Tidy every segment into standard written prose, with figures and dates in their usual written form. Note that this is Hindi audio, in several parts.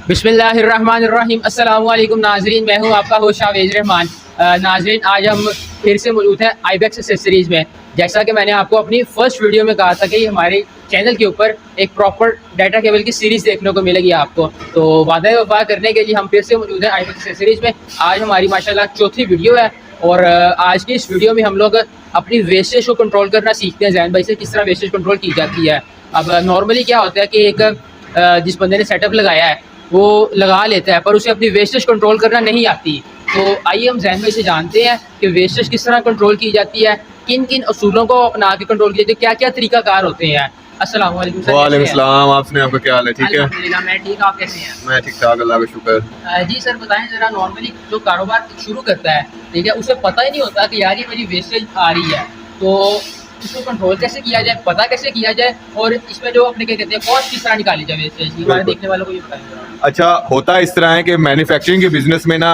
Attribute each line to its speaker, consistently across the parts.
Speaker 1: बिस्मिल्लाहिर्रहमानिर्रहीम। अस्सलाम वालेकुम नाजरीन, मैं हूं आपका होस्ट शावेज रहमान। नाजरीन, आज हम फिर से मौजूद हैं आईबेक्स एक्सेसरीज़ में। जैसा कि मैंने आपको अपनी फर्स्ट वीडियो में कहा था कि हमारे चैनल के ऊपर एक प्रॉपर डाटा केबल की सीरीज़ देखने को मिलेगी आपको, तो वादा वफा करने के लिए हम फिर से मौजूद हैं आईबेक्स एक्सेसरीज़ में। आज हमारी माशाल्लाह चौथी वीडियो है और आज की इस वीडियो में हम लोग अपनी वेस्टेज को कंट्रोल करना सीखते हैं। जैन भाई से किस तरह वेस्टेज कंट्रोल की जाती है। अब नॉर्मली क्या होता है कि एक जिस बंदे ने सेटअप लगाया है वो लगा लेता है पर उसे अपनी वेस्टेज कंट्रोल करना नहीं आती। तो आइए हम जैन भाई से जानते हैं कि वेस्टेज किस तरह कंट्रोल की जाती है, किन किन असूलों को अपना के कंट्रोल किया जाती है, क्या क्या तरीकाकार होते हैं। अस्सलाम वालेकुम सर।
Speaker 2: वालेकुम सलाम, आपने आपका क्या हाल है? ठीक है,
Speaker 1: अल्हम्दुलिल्लाह मैं ठीक, आप कैसे हैं?
Speaker 2: मैं ठीक ठाक, अल्लाह का शुक्र।
Speaker 1: जी सर बताएं जरा, नॉर्मली जो कारोबार शुरू करता है, ठीक है, उसे पता ही नहीं होता कि यार ये मेरी वेस्टेज आ रही है, तो इसको कंट्रोल कैसे किया जाए, पता कैसे किया जाए और इसमें जो अपने क्या कहते हैं कॉस्ट किस तरह निकाली जाए वेस्टेज की, हमारे देखने वालों को ये बताएं।
Speaker 2: अच्छा, होता इस तरह है कि मैन्युफैक्चरिंग के बिजनेस में ना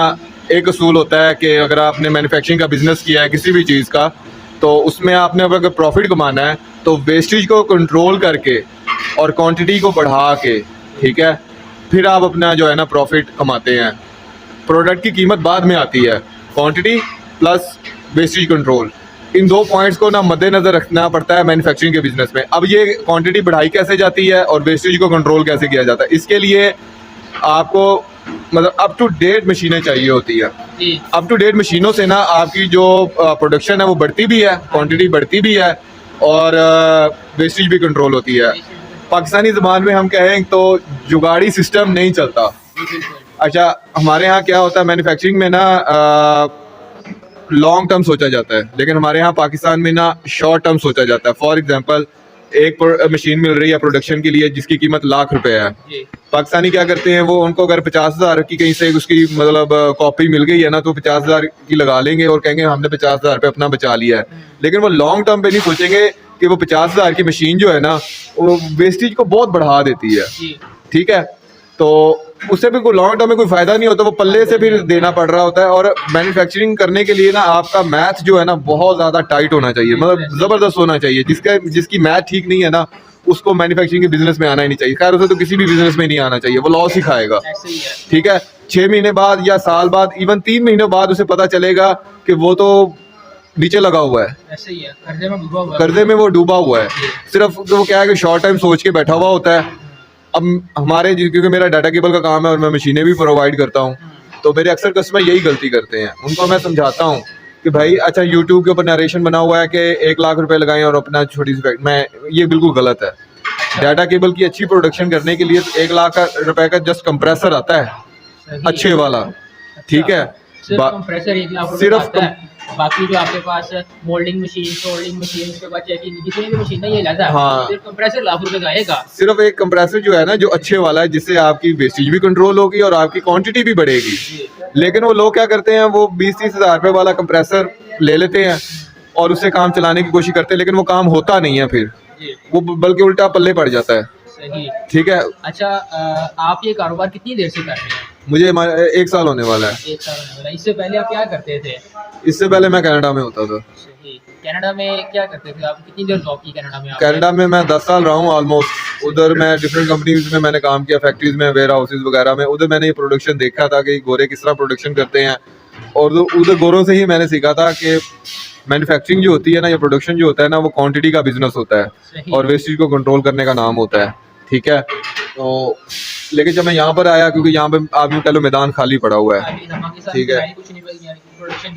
Speaker 2: एक असूल होता है कि अगर आपने मैन्युफैक्चरिंग का बिजनेस किया है किसी भी चीज़ का, तो उसमें आपने अगर प्रॉफिट कमाना है तो वेस्टेज को कंट्रोल करके और क्वांटिटी को बढ़ा के, ठीक है, फिर आप अपना जो है ना प्रॉफिट कमाते हैं। प्रोडक्ट की कीमत बाद में आती है, क्वांटिटी प्लस वेस्टेज कंट्रोल, इन दो पॉइंट्स को ना मद्देनजर रखना पड़ता है मैन्युफैक्चरिंग के बिजनेस में। अब ये क्वांटिटी बढ़ाई कैसे जाती है और वेस्टेज को कंट्रोल कैसे किया जाता है, इसके लिए आपको मतलब अप टू डेट मशीनें चाहिए होती है। अप टू डेट मशीनों से ना आपकी जो प्रोडक्शन है वो बढ़ती भी है, क्वांटिटी बढ़ती भी है और वेस्टेज भी कंट्रोल होती है। पाकिस्तानी ज़बान में हम कहें तो जुगाड़ी सिस्टम नहीं चलता। अच्छा, हमारे यहाँ क्या होता है मैन्युफैक्चरिंग में ना लॉन्ग टर्म सोचा जाता है, लेकिन हमारे यहाँ पाकिस्तान में ना शॉर्ट टर्म सोचा जाता है। फॉर एग्जांपल, एक मशीन मिल रही है प्रोडक्शन के लिए जिसकी कीमत ₹1,00,000 है। पाकिस्तानी क्या करते हैं, वो उनको अगर 50,000 की कहीं से उसकी मतलब कॉपी मिल गई है ना, तो 50,000 की लगा लेंगे और कहेंगे हमने 50,000 पे अपना बचा लिया है। लेकिन वो लॉन्ग टर्म पे नहीं सोचेंगे कि वो 50,000 की मशीन जो है ना वो वेस्टेज को बहुत बढ़ा देती है, ठीक है, तो उससे भी कोई लॉन्ग टर्म में कोई फायदा नहीं होता, वो पल्ले से फिर देना पड़ रहा होता है। और मैन्युफैक्चरिंग करने के लिए ना आपका मैथ जो है ना बहुत ज़्यादा टाइट होना चाहिए, मतलब ज़बरदस्त होना चाहिए। जिसकी मैथ ठीक नहीं है ना उसको मैन्युफैक्चरिंग के बिजनेस में आना ही नहीं चाहिए। खैर, उसे तो किसी भी बिजनेस में नहीं आना चाहिए, वो लॉस ही खाएगा, ठीक है। 6 महीने बाद या साल बाद, इवन 3 महीने बाद उसे पता चलेगा कि वो तो नीचे लगा हुआ है, ऐसे ही है, कर्जे में वो डूबा हुआ है। सिर्फ तो वो क्या है कि शॉर्ट टाइम सोच के बैठा हुआ होता है। अब हमारे क्योंकि मेरा डाटा केबल का काम है और मैं मशीनें भी प्रोवाइड करता हूँ, तो मेरे अक्सर कस्टमर यही गलती करते हैं। उनको मैं समझाता हूँ कि भाई अच्छा, यूट्यूब के ऊपर नरेशन बना हुआ है कि 1,00,000 रुपए लगाएं और अपना छोटी सी मैं ये बिल्कुल गलत है। डाटा केबल की अच्छी प्रोडक्शन करने के लिए 1,00,000 रुपए का जस्ट कंप्रेसर आता है अच्छे वाला, ठीक है, सिर्फ
Speaker 1: बाकी जो आपके पास मोल्डिंग मशीन, सोल्डिंग मशीन, उसके बाद चेकिंग जितनी भी मशीन है ये लाता है,
Speaker 2: हाँ,
Speaker 1: सिर्फ कंप्रेसर ₹1,00,000 का आएगा।
Speaker 2: सिर्फ एक कंप्रेसर जो है ना जो अच्छे वाला है, जिससे आपकी वेस्टेज भी कंट्रोल होगी और आपकी क्वांटिटी भी बढ़ेगी। लेकिन वो लोग क्या करते हैं, वो 20-30 हज़ार रुपए वाला कंप्रेसर ले लेते हैं और उससे काम चलाने की कोशिश करते हैं, लेकिन वो काम होता नहीं है, फिर वो बल्कि उल्टा पल्ले पड़ जाता है।
Speaker 1: सही, ठीक
Speaker 2: है।
Speaker 1: अच्छा, आप ये कारोबार कितनी देर से कर रहे हैं?
Speaker 2: मुझे 1 साल होने वाला है।
Speaker 1: 1 साल होने वाला है। इससे पहले आप क्या करते थे?
Speaker 2: इससे पहले मैं कनाडा में होता था।
Speaker 1: कनाडा में क्या करते थे आप? कितनी देर जॉब की कनाडा में?
Speaker 2: कनाडा में मैं 10 साल रहा हूँ ऑलमोस्ट। उधर मैं डिफरेंट कंपनीज में मैंने काम किया, फैक्ट्रीज में, वेयर हाउसेज वगैरह में। उधर मैंने ये प्रोडक्शन देखा था कि गोरे किस तरह प्रोडक्शन करते हैं, और उधर गोरों से ही मैंने सीखा था कि मैन्युफैक्चरिंग जो होती है ना, या प्रोडक्शन जो होता है ना, वो क्वांटिटी का बिजनेस होता है और वेस्टेज को कंट्रोल करने का नाम होता है, ठीक है। तो लेकिन जब मैं यहाँ पर आया, क्योंकि यहाँ पे आप यूँ कह लो मैदान खाली पड़ा हुआ है, ठीक है,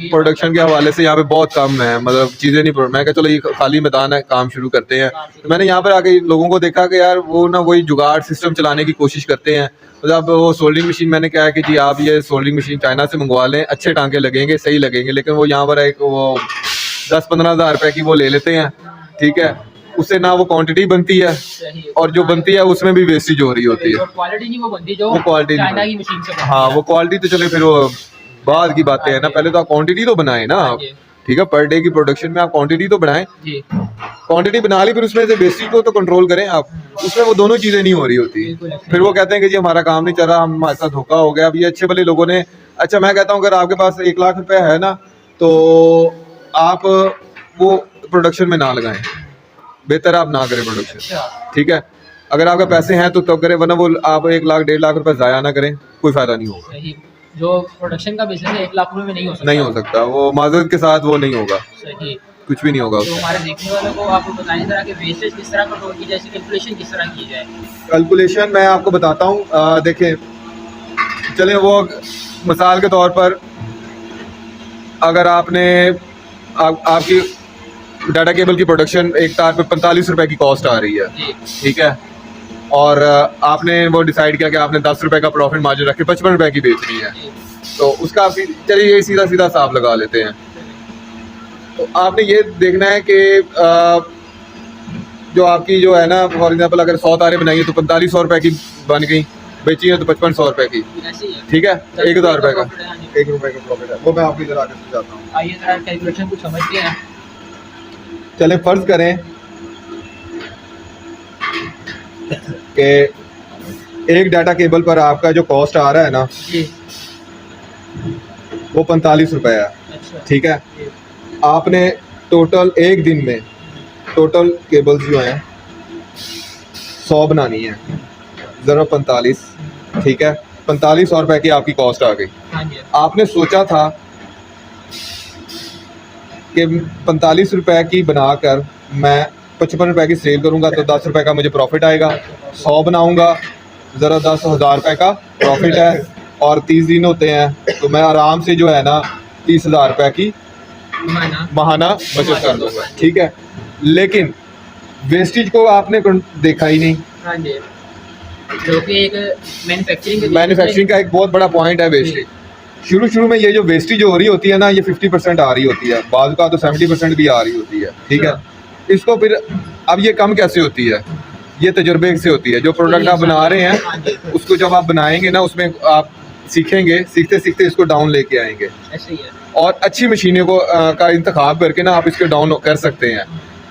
Speaker 2: प्रोडक्शन के हवाले से यहाँ पे बहुत कम है, मतलब चीज़ें नहीं। मैं कहा चलो ये खाली मैदान है, काम शुरू करते हैं। तो मैंने यहाँ पर आके लोगों को देखा कि यार वो ना वही जुगाड़ सिस्टम चलाने की कोशिश करते हैं। मतलब वो सोल्डिंग मशीन, मैंने कहा कि जी आप ये सोल्डिंग मशीन चाइना से मंगवा लें, अच्छे टांके लगेंगे, सही लगेंगे, लेकिन वो यहाँ पर एक वो 10-15 हज़ार रुपए की वो ले लेते हैं, ठीक है। उससे ना वो क्वांटिटी बनती है और जो बनती है उसमें भी वेस्टेज हो रही होती है,
Speaker 1: क्वालिटी नहीं वो बनती जो
Speaker 2: क्वालिटी
Speaker 1: चाइना की मशीन से।
Speaker 2: हाँ, वो क्वालिटी तो चले फिर वो बाद की बातें हैं ना, पहले तो आप क्वांटिटी तो बनाए ना, ठीक है। पर डे की प्रोडक्शन में आप क्वांटिटी तो बनाएं, क्वांटिटी बना ली, फिर उसमें से वेस्टेज को तो कंट्रोल करें आप। उसमें वो दोनों चीज़ें नहीं हो रही होती, फिर वो कहते हैं कि जी हमारा काम नहीं चल रहा, हमारे साथ धोखा हो गया। अब ये अच्छे भले लोगों ने, अच्छा मैं कहता हूँ अगर आपके पास 1,00,000 रुपए है ना, तो आप वो प्रोडक्शन में ना लगाएं, बेहतर आप ना करें प्रोडक्शन, ठीक है। अगर आपके पैसे हैं तो करें, वरना वो आप 1 लाख 1.5 लाख रुपए ज़ाया ना करें, कोई फ़ायदा नहीं होगा।
Speaker 1: सही। जो प्रोडक्शन का बिजनेस है 1 लाख रुपए में नहीं हो सकता।
Speaker 2: नहीं हो सकता, वो माजरत के साथ वो नहीं होगा,
Speaker 1: सही।
Speaker 2: कुछ भी नहीं होगा।
Speaker 1: तो हमारे देखने वालों को आप बताएं जरा कि वेस्टेज किस तरह कंट्रोल की जाए, इसकी कैलकुलेशन किस तरह की जाए।
Speaker 2: कैलकुलेशन मैं आपको बताता हूँ। देखें, चलें वो मिसाल के तौर पर अगर आपने आपकी डाटा केबल की प्रोडक्शन एक तार पे 45 रुपए की कॉस्ट आ रही है,
Speaker 1: जी।
Speaker 2: ठीक है, और आपने वो डिसाइड किया कि आपने 10 रुपए का प्रॉफिट मार्जिन रख के 55 रुपए की बेचनी है,
Speaker 1: जी।
Speaker 2: तो उसका चलिए ये सीधा सीधा हिसाब लगा लेते हैं। तो आपने ये देखना है कि जो आपकी जो है ना, फॉर एग्जांपल अगर 100 तारें बनाई है तो 4500 रुपए की बन गई, बेची है तो 5500 रुपए की,
Speaker 1: ऐसे ही है।
Speaker 2: ठीक है, 1000 रुपए का,
Speaker 1: प्रॉफिट है, हाँ जी।
Speaker 2: 1 रुपए का प्रॉफिट है। वो मैं आपकी जरा आगे समझाता हूँ।
Speaker 1: आइए जरा कैलकुलेशन कुछ समझते हैं।
Speaker 2: चलें फर्ज करें कि एक डाटा केबल पर आपका जो कॉस्ट आ रहा है ना,
Speaker 1: जी।
Speaker 2: वो 45 रुपए है,
Speaker 1: अच्छा।
Speaker 2: ठीक है।
Speaker 1: जी।
Speaker 2: आपने टोटल एक दिन में टोटल केबल्स जो हैं 100 बनानी है, ज़रा 45, ठीक है, 4500 रुपए की आपकी कॉस्ट आ गई।
Speaker 1: हाँ जी।
Speaker 2: आपने सोचा था कि 45 रुपए की बनाकर मैं 55 रुपए की सेल करूंगा तो 10 रुपए का मुझे प्रॉफिट आएगा। 100 बनाऊंगा, ज़रा 10,000 रुपए का प्रॉफिट है, और 30 दिन होते हैं तो मैं आराम से जो है ना 30,000 रुपए की माहाना बचत कर लूँगा, ठीक है। लेकिन वेस्टेज को आपने देखा ही नहीं।
Speaker 1: हाँ जी। जो कि एक
Speaker 2: मैन्युफैक्चरिंग का एक बहुत बड़ा पॉइंट है वेस्टेज। शुरू में ये जो वेस्टेज हो रही होती है ना, ये 50% आ रही होती है, बाज़ का तो 70% भी आ रही होती है, ठीक है। इसको फिर अब ये कम कैसे होती है, ये तजुर्बे से होती है। जो प्रोडक्ट आप बना रहे हैं उसको जब आप बनाएंगे ना, उसमें आप सीखेंगे, सीखते सीखते इसको डाउन लेके आएंगे,
Speaker 1: ऐसे ही है।
Speaker 2: और अच्छी मशीनों को का इंतखाब करके ना आप इसको डाउन कर सकते हैं,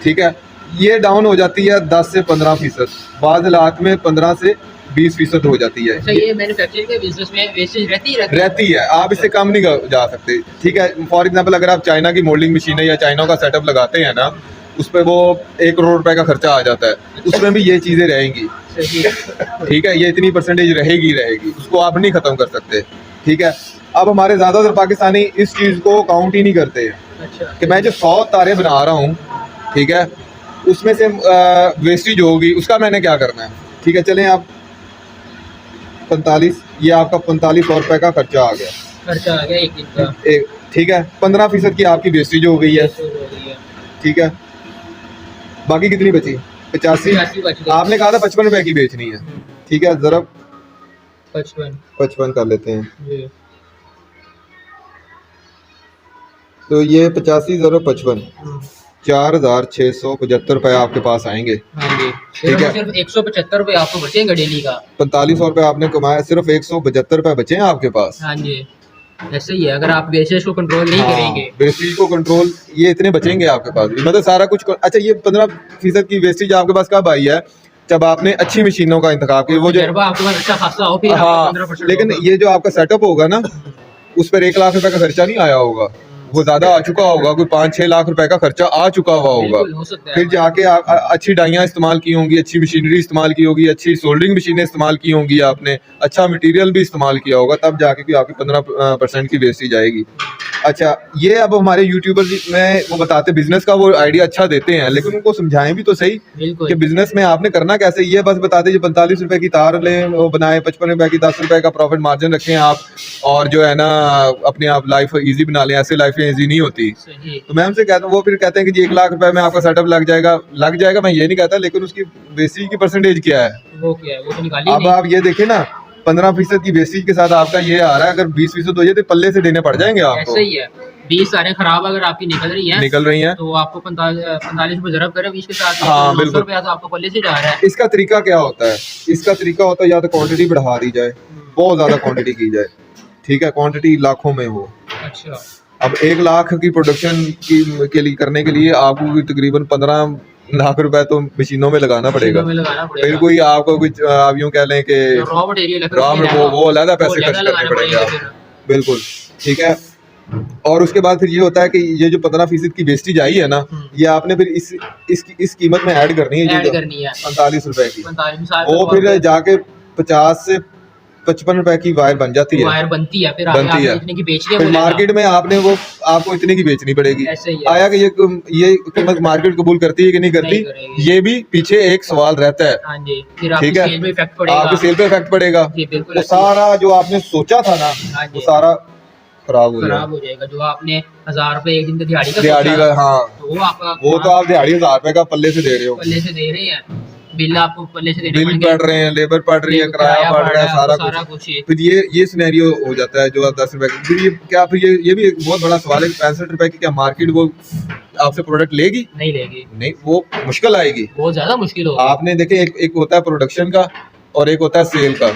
Speaker 2: ठीक है। ये डाउन हो जाती है 10 से 15%, बाद हालात में 15 से 20% हो जाती है।
Speaker 1: अच्छा, ये मैन्युफैक्चरिंग के बिजनेस में वेस्टेज रहती
Speaker 2: है, आप इससे कम नहीं जा सकते, ठीक है। फॉर एग्जांपल अगर आप चाइना की मोल्डिंग मशीन है या चाइना का सेटअप लगाते हैं ना, उस पर वो 1 करोड़ रुपए का खर्चा आ जाता है, उसमें भी ये चीज़ें रहेंगी, ठीक है। ये इतनी परसेंटेज रहेगी, उसको आप नहीं ख़त्म कर सकते, ठीक है। अब हमारे ज़्यादातर पाकिस्तानी इस चीज़ को काउंट ही नहीं करते हैं।
Speaker 1: अच्छा।
Speaker 2: कि मैं जो 100 तारे बना रहा हूँ, ठीक है, उसमें से वेस्टेज होगी, उसका मैंने क्या करना है, ठीक है। चलें आप 45, ये आपका 4500 रुपए का खर्चा आ गया
Speaker 1: एक दिन का,
Speaker 2: ठीक है। 15% की आपकी वेस्टेज हो गई है, ठीक है। बाकी कितनी बची? 85। आपने कहा था 55 रुपए की बेचनी है, ठीक है। ज़रा 55 कर लेते हैं, तो ये 85 ज़रा 55, 4,675 रुपए आपके पास आएंगे।
Speaker 1: हाँ जी।
Speaker 2: ठीक है।
Speaker 1: सिर्फ 175 रुपए आपको बचेंगे डेली का।
Speaker 2: 4500 रुपए आपने कमाया, सिर्फ 175 रुपए बचे हैं आपके पास।
Speaker 1: हाँ जी, ऐसे ही है। अगर आप वेस्टेज को कंट्रोल नहीं करेंगे,
Speaker 2: वेस्टेज को कंट्रोल, ये इतने बचेंगे आपके पास, मतलब सारा कुछ। अच्छा, ये 15% की वेस्टेज आपके पास कब आई है? जब आपने अच्छी मशीनों का इंतखाब किया, वो जो
Speaker 1: आपके पास अच्छा खासा हो, फिर
Speaker 2: हाँ,
Speaker 1: 15%
Speaker 2: लेकिन ये जो आपका सेटअप होगा ना, उस पर 1 लाख रुपए का खर्चा नहीं आया होगा, वो ज्यादा आ चुका होगा, कोई 5-6 लाख रुपए का खर्चा आ चुका हुआ होगा।
Speaker 1: हो सकता है।
Speaker 2: फिर जाके अच्छी डाइयाँ इस्तेमाल की होंगी, अच्छी मशीनरी इस्तेमाल की होगी, अच्छी सोल्डरिंग मशीनें इस्तेमाल की होंगी, आपने अच्छा मटेरियल भी इस्तेमाल किया होगा, तब जाके भी आपकी 15% की वेस्टेज आएगी। अच्छा, ये अब हमारे यूट्यूबर में वो बताते बिजनेस का वो आइडिया अच्छा देते हैं, लेकिन उनको समझाएं भी तो सही कि बिजनेस में आपने करना कैसे। ये बस बताते जो 45 रुपए की तार लें, वो बनाए 55 रुपए की, 10 रुपए का प्रॉफिट मार्जिन रखें आप, और जो है ना अपने आप लाइफ इजी बना लें। ऐसे लाइफ इजी नहीं होती। तो मैं उनसे कहता हूँ, वो फिर कहते हैं कि जी 1 लाख रुपए में आपका सेटअप लग जाएगा। मैं ये नहीं कहता, लेकिन उसकी वेस्टेज की परसेंटेज क्या है,
Speaker 1: वो क्या है, वो तो निकालिए।
Speaker 2: अब आप ये देखें ना, 15% की वेस्टेज के साथ आपका ये आ रहा है, अगर 20% हो जाए तो पल्ले से देने पड़ जाएंगे आपको।
Speaker 1: ऐसे ही है। 20 तारें खराब अगर आपकी निकल रही हैं तो आपको 45 रुपए ज़रब करें 20 के साथ,
Speaker 2: हाँ,
Speaker 1: 900 रुपया तो आपको पल्ले से जा रहा है।
Speaker 2: इसका तरीका क्या होता है? इसका तरीका होता है या तो क्वांटिटी बढ़ा दी जाए, बहुत ज्यादा क्वांटिटी की जाए, ठीक है, क्वांटिटी लाखों में हो।
Speaker 1: अच्छा,
Speaker 2: अब 1 लाख की प्रोडक्शन के लिए करने के लिए आपको तकरीबन 15 लाख रुपए तो मशीनों में लगाना पड़ेगा। फिर कोई आपको कुछ आप यूँ कह लें कि
Speaker 1: रॉ मटेरियल
Speaker 2: वो अलग पैसे खर्च करने पड़ेंगे। बिल्कुल, ठीक है। और उसके बाद फिर ये होता है कि ये जो 15% की वेस्टेज आई है ना, ये आपने फिर इस कीमत में ऐड करनी है,
Speaker 1: ऐड करनी है
Speaker 2: 45 रुपए की।
Speaker 1: 45
Speaker 2: वो फिर जाके 50 से 55 रुपए की वायर बन जाती है,
Speaker 1: वायर बनती है, फिर
Speaker 2: बनती
Speaker 1: आगे
Speaker 2: है।
Speaker 1: इतने की बेचनी है
Speaker 2: फिर
Speaker 1: बोलेगा।
Speaker 2: मार्केट में आपने वो आपको इतने की बेचनी पड़ेगी।
Speaker 1: ऐसे ही है।
Speaker 2: आया कि ये कीमत मार्केट कबूल करती है कि नहीं करती,
Speaker 1: नहीं करेगी।
Speaker 2: ये भी पीछे एक सवाल रहता है।
Speaker 1: हाँ जी, फिर
Speaker 2: ठीक
Speaker 1: आपकी
Speaker 2: है,
Speaker 1: सेल में इफेक्ट पड़ेगा।
Speaker 2: आपकी सेल पे इफेक्ट पड़ेगा।
Speaker 1: जी बिल्कुल,
Speaker 2: वो
Speaker 1: ऐसे ही है।
Speaker 2: सारा जो आपने सोचा था ना,
Speaker 1: हाँ जी।
Speaker 2: वो सारा खराब हो
Speaker 1: खराब हो जाएगा। जो आपने 1000 रुपए एक दिन का दिहाड़ी का
Speaker 2: दिहाड़ी
Speaker 1: सोचा,
Speaker 2: का, हाँ,
Speaker 1: तो वो आपका
Speaker 2: वो तो आप दिहाड़ी 1000 रुपए का पल्ले से दे रहे हो,
Speaker 1: पल्ले से दे रहे हैं, बिल आपको पल्ले से देने
Speaker 2: बिल
Speaker 1: पड़ेंगे।
Speaker 2: पड़ रहे हैं, लेबर पड़ रही है, किराया पड़ रहा है, सारा कुछ।
Speaker 1: ही।
Speaker 2: फिर ये सिनेरियो हो जाता है जो आप 10 रुपए फिर ये क्या, फिर ये भी एक बहुत बड़ा सवाल है कि 65 रुपए की क्या मार्केट वो आपसे प्रोडक्ट लेगी?
Speaker 1: नहीं लेगी,
Speaker 2: नहीं, वो मुश्किल आएगी।
Speaker 1: बहुत ज्यादा मुश्किल होगा।
Speaker 2: आपने देखे एक होता है प्रोडक्शन का और एक होता है सेल का,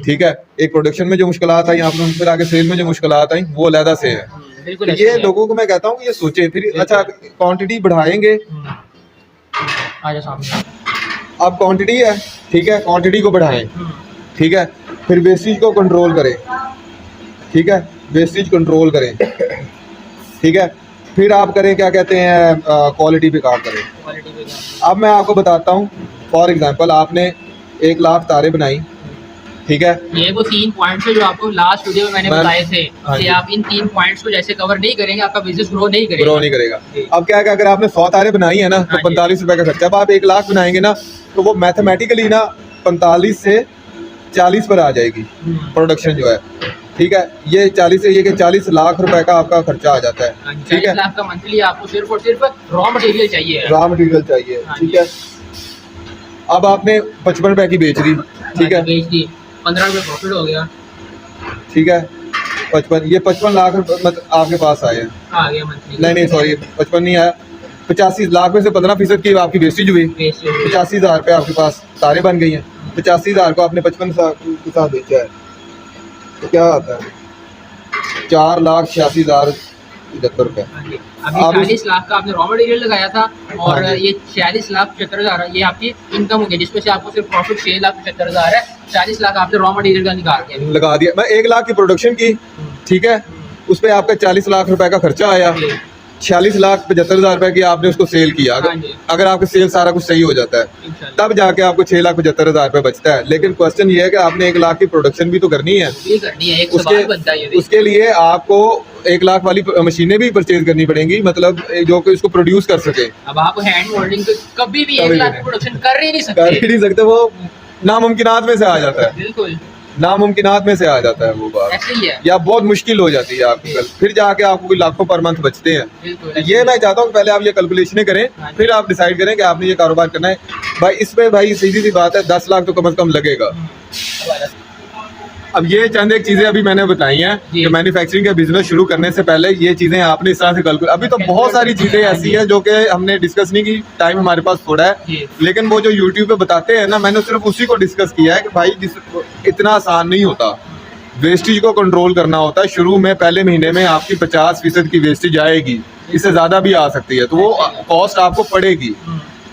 Speaker 2: ठीक है। एक प्रोडक्शन में जो मुश्किलात आई, आपने फिर आगे सेल में जो मुश्किलात आई, वो अलग से है।
Speaker 1: बिल्कुल
Speaker 2: तो
Speaker 1: ऐसे
Speaker 2: ये
Speaker 1: ही है।
Speaker 2: लोगों को मैं कहता हूँ कि ये सोचे फिर, अच्छा क्वांटिटी बढ़ाएंगे,
Speaker 1: आजा सामने।
Speaker 2: अब क्वांटिटी है, ठीक है, क्वांटिटी को बढ़ाएं, ठीक है, फिर वेस्टेज को कंट्रोल करें, ठीक है, वेस्टेज कंट्रोल करें, ठीक है, फिर आप करें क्या कहते हैं, क्वालिटी पे काम करें।
Speaker 1: क्वालिटी पे क्या?
Speaker 2: अब मैं आपको बताता हूँ, फॉर एग्जांपल आपने 1 लाख तारे बनाई, ठीक है,
Speaker 1: ये वो 3 पॉइंट्स है जो आपको लास्ट वीडियो में मैंने बताए थे
Speaker 2: हाँ
Speaker 1: कि
Speaker 2: जी।
Speaker 1: आप इन 3 पॉइंट्स को जैसे कवर नहीं करेंगे, आपका बिजनेस ग्रो नहीं करेगा।
Speaker 2: ग्रो नहीं करेगा।
Speaker 1: जी।
Speaker 2: अब क्या है कि अगर आपने 100 तारे बनाई है ना, तो
Speaker 1: हाँ जी।
Speaker 2: 45 रुपए का खर्चा। अब आप 1 लाख बनाएंगे ना, तो वो मैथमेटिकली ना 45 से 40 पर आ जाएगी प्रोडक्शन जो है, ठीक है। ये 40 से ये कि 40 लाख रुपए का आपका खर्चा आ जाता है, ठीक
Speaker 1: 40
Speaker 2: है।
Speaker 1: लाख का मंथली आपको सिर्फ और सिर्फ रॉ मटेरियल चाहिए।
Speaker 2: रॉ मटेरियल चाहिए,
Speaker 1: हाँ
Speaker 2: ठीक
Speaker 1: जी।
Speaker 2: है। अब आपने 55 रुपए की बेच दी, ठीक है,
Speaker 1: बेच दी, 15 रुपए प्रॉफिट हो गया,
Speaker 2: ठीक है। 55 लाख रुपए मतलब आपके पास आए हैं।
Speaker 1: आ गया मंथली।
Speaker 2: नहीं सॉरी, 55 नहीं आया, 85 लाख में से 15% की आपकी वेस्टेज हुई, 85,000 रुपये आपके पास तारे बन गई हैं। 85,000 को आपने 55 के साथ बेचा है, तो क्या आता है 4,86,075 रुपये।
Speaker 1: अभी 40 लाख का आपने रॉ मटेरियल लगाया था और
Speaker 2: हाँ जी।
Speaker 1: ये 46,75,000 ये आपकी इनकम हो गई, जिसमें से आपको सिर्फ प्रॉफिट 6,75,000 है। 40 लाख आपने रॉ मटेरियल का निकाल दिया।
Speaker 2: लगा दिया। मैं 1 लाख की प्रोडक्शन की, ठीक है, उस पर आपका 40 लाख रुपए का खर्चा आया, 46,75,000 रुपए की आपने उसको सेल किया।
Speaker 1: हाँ जी।
Speaker 2: अगर आपका सेल सारा कुछ सही हो जाता है,
Speaker 1: इंशाल्लाह।
Speaker 2: तब जाके आपको 6,75,000 रुपए बचता है। लेकिन क्वेश्चन ये है कि आपने 1 लाख की प्रोडक्शन भी तो करनी है।
Speaker 1: ये करनी है, एक सवाल बनता है ये भी।
Speaker 2: उसके लिए आपको 1 लाख वाली मशीनें भी परचेज करनी पड़ेंगी, मतलब जो कि उसको प्रोड्यूस कर सके।
Speaker 1: अब आप हैंड मोल्डिंग पे कभी भी 1 लाख की प्रोडक्शन कर ही नहीं
Speaker 2: कर ही
Speaker 1: सकते।
Speaker 2: नहीं सकते, वो नामुमकिनात में से आ जाता है,
Speaker 1: बिल्कुल
Speaker 2: नामुमकिनात में से आ जाता है वो बात,
Speaker 1: ऐसे ही है।
Speaker 2: या बहुत मुश्किल हो जाती है आपकी कल, फिर जाके आपको कोई लाखों पर मंथ बचते हैं।
Speaker 1: बिल्कुल
Speaker 2: तो ये मैं चाहता हूँ कि पहले आप ये कैलकुलेशनें करें,
Speaker 1: हाँ जी।
Speaker 2: फिर आप डिसाइड करें कि आपने ये कारोबार करना है। भाई इसमें भाई सीधी सी बात है, 10 लाख तो कम से कम लगेगा। अब ये चंद एक चीजें अभी मैंने बताई हैं
Speaker 1: जी।
Speaker 2: कि मैन्युफैक्चरिंग का बिजनेस शुरू करने से पहले ये चीजें आपने इस तरह से कैलकुलेट, अभी तो बहुत सारी चीजें ऐसी हैं जो कि हमने डिस्कस नहीं की, टाइम हमारे पास थोड़ा है।
Speaker 1: जी।
Speaker 2: लेकिन वो जो यूट्यूब पे बताते हैं ना, मैंने सिर्फ उसी को डिस्कस किया है कि भाई इतना आसान नहीं होता, वेस्टेज को कंट्रोल करना होता है। शुरू में पहले महीने में आपकी 50% की वेस्टेज आएगी, इससे ज्यादा भी आ सकती है, तो वो कॉस्ट आपको पड़ेगी।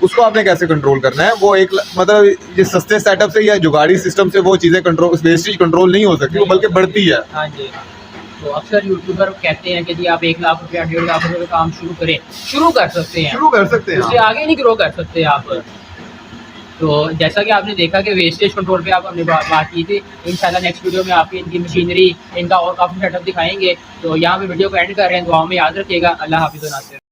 Speaker 2: उसको आपने कैसे कंट्रोल करना है, वो एक मतलब ये सस्ते सेटअप से या जुगाड़ी सिस्टम से वो चीजें कंट्रोल, वेस्टेज कंट्रोल नहीं हो सकती, वो बल्कि बढ़ती है।
Speaker 1: हाँ जी। तो अक्सर यूट्यूबर कहते हैं कि जी आप 1 लाख रुपया 1.5 लाख रुपये का काम शुरू करें, शुरू कर सकते हैं,
Speaker 2: शुरू कर सकते हैं
Speaker 1: उससे आगे नहीं ग्रो कर सकते आप। तो जैसा कि आपने देखा कि वेस्टेज कंट्रोल पे आप हमने बात की थी। इंशाल्लाह नेक्स्ट वीडियो में आपकी इनकी मशीनरी, इनका और काफ़ी सेटअप दिखाएंगे। तो यहाँ पे वीडियो को एंड कर रहे हैं, दुआओं में याद रखिएगा। अल्लाह हाफिज़ व नासिर।